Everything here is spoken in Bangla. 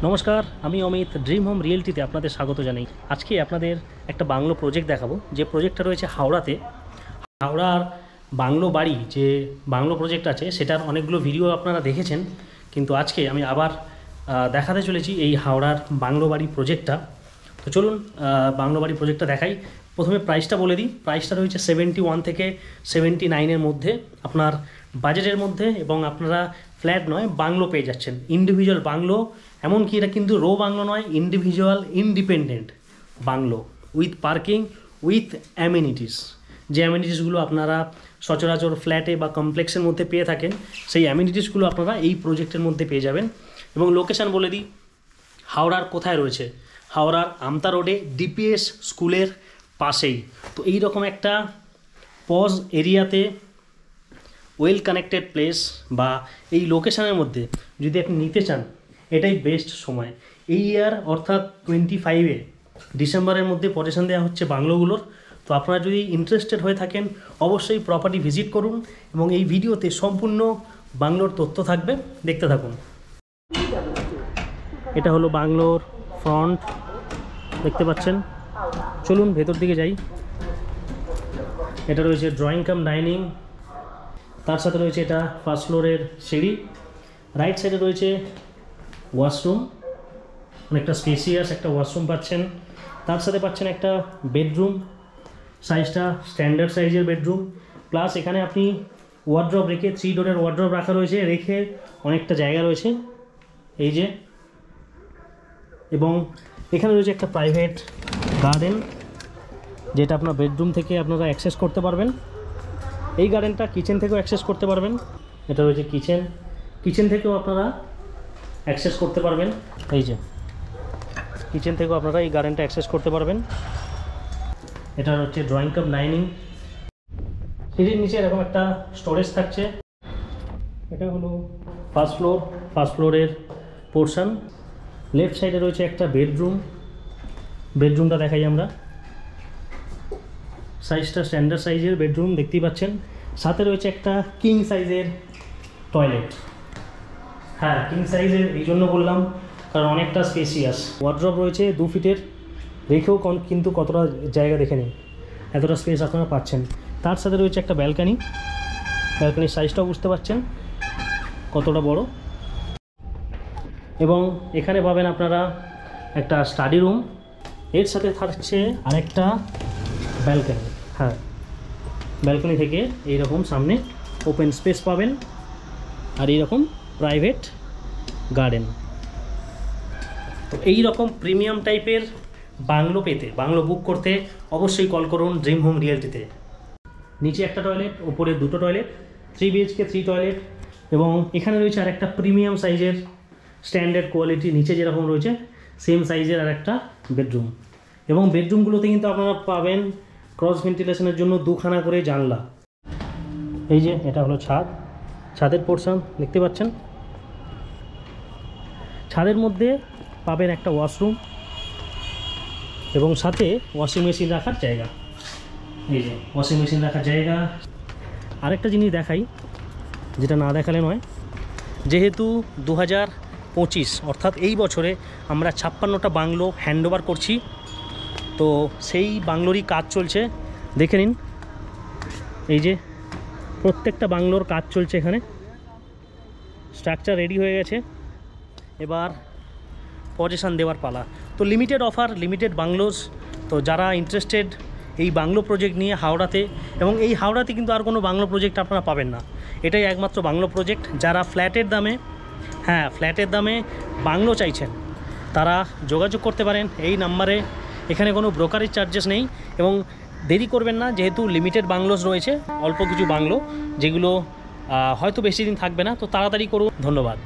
নমস্কার, আমি অমিত ড্রিম হোম রিয়েলটিতে আপনাদের স্বাগত জানাই। আজকে আপনাদের একটা বাংলো প্রজেক্ট দেখাবো, যে প্রজেক্টটা রয়েছে হাওড়াতে। হাওড়ার বাংলো বাড়ি যে বাংলো প্রজেক্ট আছে সেটার অনেকগুলো ভিডিও আপনারা দেখেছেন, কিন্তু আজকে আমি আবার দেখাতে চলেছি এই হাওড়ার বাংলো বাড়ি প্রজেক্টটা। তো চলুন বাংলো বাড়ি প্রজেক্টটা দেখাই। প্রথমে প্রাইসটা বলে দিই। প্রাইসটা রয়েছে 71 থেকে 79-এর মধ্যে, আপনার বাজেটের মধ্যে, এবং আপনারা ফ্ল্যাট নয় বাংলো পেয়ে যাচ্ছেন, ইন্ডিভিজুয়াল বাংলো। এমনকি এটা কিন্তু রো বাংলো নয়, individual independent bungalow with parking with amenities. যে অ্যামিনিটিসগুলো আপনারা সচরাচর ফ্ল্যাটে বা কমপ্লেক্সের মধ্যে পেয়ে থাকেন, সেই অ্যামিনিটিসগুলো আপনারা এই প্রজেক্টের মধ্যে পেয়ে যাবেন। এবং লোকেশান বলে দিই, হাওড়ার কোথায় রয়েছে? হাওড়ার আমতা রোডে ডিপিএস স্কুলের পাশেই। তো এই রকম একটা পজ এরিয়াতে ওয়েল কানেক্টেড প্লেস বা এই লোকেশানের মধ্যে যদি আপনি নিতে চান, এটাই বেস্ট সময়। এই ইয়ার অর্থাৎ 25-এ ডিসেম্বরের মধ্যে পজিশন দেওয়া হচ্ছে বাংলোগুলোর। তো আপনারা যদি ইন্টারেস্টেড হয়ে থাকেন, অবশ্যই প্রপার্টি ভিজিট করুন, এবং এই ভিডিওতে সম্পূর্ণ বাংলোর তথ্য থাকবে, দেখতে থাকুন। এটা হলো বাংলোর ফ্রন্ট, দেখতে পাচ্ছেন। চলুন ভেতর দিকে যাই। এটা রয়েছে ড্রয়িং কাম ডাইনিং, তার সাথে রয়েছে এটা ফার্স্ট ফ্লোরের সিঁড়ি। রাইট সাইডে রয়েছে ওয়াশরুম, অনেকটা স্পেসিয়াস একটা ওয়াশরুম পাচ্ছেন। তার সাথে পাচ্ছেন একটা বেডরুম, সাইজটা স্ট্যান্ডার্ড সাইজের বেডরুম। প্লাস এখানে আপনি ওয়ার্ড্রপ রেখে, 3 ডোরের ওয়ার্ড্রপ রাখা রয়েছে, রেখে অনেকটা জায়গা রয়েছে এই যে। এবং এখানে রয়েছে একটা প্রাইভেট গার্ডেন, যেটা আপনার বেডরুম থেকে আপনারা অ্যাক্সেস করতে পারবেন। এই গার্ডেনটা কিচেন থেকেও অ্যাক্সেস করতে পারবেন। এটা রয়েছে কিচেন, কিচেন থেকেও আপনারা অ্যাক্সেস করতে পারবেন। এই যে কিচেন থেকেও আপনারা এই গার্ডেনটা অ্যাক্সেস করতে পারবেন। এটা হচ্ছে ড্রয়িং কাম ডাইনিং। সিঁড়ির নিচে এরকম একটা স্টোরেজ থাকছে। এটা হলো ফার্স্ট ফ্লোর, ফার্স্ট ফ্লোরের পোর্শন। লেফট সাইডে রয়েছে একটা বেডরুম, বেডরুমটা দেখাই আমরা। সাইজটা স্ট্যান্ডার্ড সাইজের বেডরুম, দেখতেই পাচ্ছেন। সাথে রয়েছে একটা কিং সাইজের টয়লেট। হ্যাঁ, কিং সাইজের এই জন্য বললাম কারণ অনেকটা স্পেসিয়াস। ওয়ার্ড্রপ রয়েছে 2 ফিটের, রেখেও কিন্তু কতটা জায়গা দেখে নিন, এতটা স্পেস আপনারা পাচ্ছেন। তার সাথে রয়েছে একটা ব্যালকানি, ব্যালকানির সাইজটাও বুঝতে পারছেন কতটা বড়। এবং এখানে পাবেন আপনারা একটা স্টাডি রুম, এর সাথে থাকছে আরেকটা ব্যালকানি। হ্যাঁ, ব্যালকানি থেকে এইরকম সামনে ওপেন স্পেস পাবেন, আর এইরকম প্রাইভেট গার্ডেন। তো এই রকম প্রিমিয়াম টাইপের বাংলো পেতে, বাংলো বুক করতে অবশ্যই কল করুন ড্রিম হোম রিয়েলটিতে। নিচে একটা টয়লেট, ওপরে 2টো টয়লেট, 3 BHK 3 টয়লেট। এবং এখানে রয়েছে আর একটা প্রিমিয়াম সাইজের স্ট্যান্ডার্ড কোয়ালিটি, নিচে যেরকম রয়েছে সেম সাইজের আর একটা বেডরুম। এবং বেডরুমগুলোতে কিন্তু আপনারা পাবেন ক্রস ভেন্টিলেশনের জন্য 2খানা করে জানলা। এই যে এটা হলো ছাদ, ছাদের পোর্শন দেখতে পাচ্ছেন। ছাদের মধ্যে পাবেন একটা ওয়াশরুম এবং সাথে ওয়াশিং মেশিন রাখার জায়গা। এই যে ওয়াশিং মেশিন রাখার জায়গা। আরেকটা জিনিস দেখাই, যেটা না দেখালে নয়, যেহেতু 2025 অর্থাৎ এই বছরে আমরা 56টা বাংলো হ্যান্ডওভার করছি, তো সেই বাংলোরই কাজ চলছে, দেখে নিন। এই যে প্রত্যেকটা বাংলোর কাজ চলছে, এখানে স্ট্রাকচার রেডি হয়ে গেছে, এবার পজিশন দেওয়ার পালা। তো লিমিটেড অফার, লিমিটেড বাংলোস। তো যারা ইন্টারেস্টেড এই বাংলো প্রজেক্ট নিয়ে হাওড়াতে, এবং এই হাওড়াতে কিন্তু আর কোনো বাংলো প্রজেক্ট আপনারা পাবেন না, এটাই একমাত্র বাংলো প্রজেক্ট। যারা ফ্ল্যাটের দামে, হ্যাঁ ফ্ল্যাটের দামে বাংলো চাইছেন, তারা যোগাযোগ করতে পারেন এই নাম্বারে। এখানে কোনো ব্রোকারেজ চার্জেস নেই, এবং দেরি করবেন না, যেহেতু লিমিটেড বাংলোস রয়েছে, অল্প কিছু বাংলো যেগুলো হয়তো বেশি দিন থাকবে না। তো তাড়াতাড়ি করুন। ধন্যবাদ।